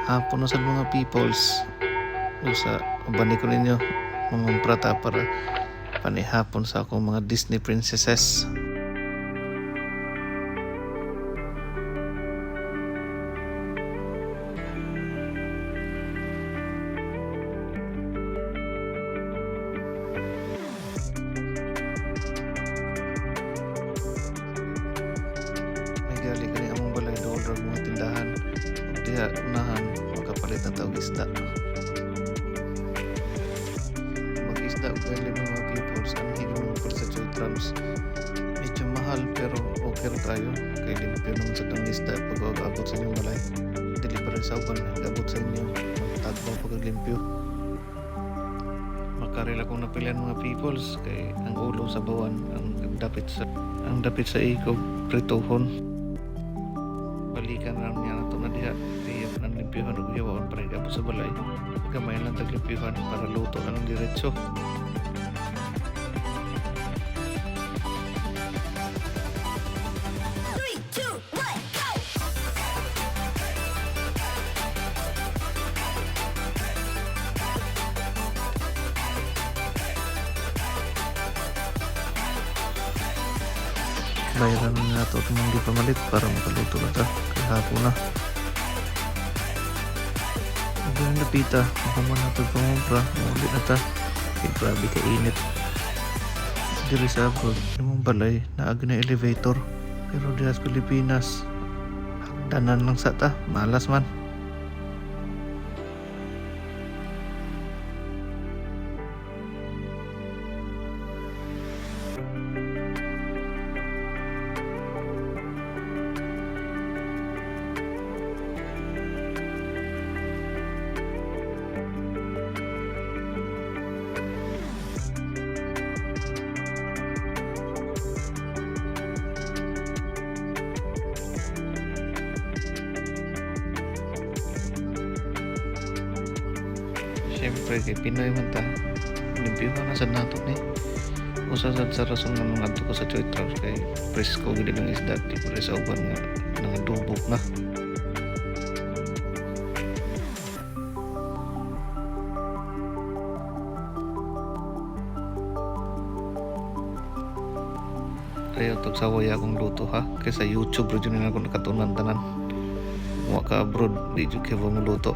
hapon na sa mga peoples. Usa, bani ko ninyo mga prata para panihapon sa akong mga Disney princesses. May gali kani among balay dool ra mga tindahan. Ug diha unahan makapalit na tawag isda. Mag-isda ug gali mga peoples ang higit mo sa Joy Trams. Medyo mahal pero okay ra tayo kay limpyo naman sa tang isda pag abot sa inyong balay. Delivery sa uban abot sa inyo magtagbaw pag limpyo. Makarela kong napilian mga peoples kay ang ulo sa bawan ang dapit sa ikog pritohon. Balikan lang niya nato na diha diya nang limpyuhan ug yawaon para gabot sa balay. Gamay lang taglimpyuhan para luto na ng diretso. Bayaran na nato itong di pamalit para makaluto na ta kahapon na. Huwag na napita makaman na ito pangumpra ulit na ta kaya grabe ka init. Diri sa abroad yung balay na na elevator pero diri sa Pilipinas hagdanan lang sa ta malas man. Siyempre kay Pinoy man ta limpyuhan na sa nato ni usa sad sa rason nga ngadto ko sa Joy Trams kay presko gid ang isda di pare sa uban nga nangadubok na. Ayaw tog saway akong luto ha kay sa YouTube ro jud na ako nakatunan tanan. Wa ka abroad di jud kay mo luto.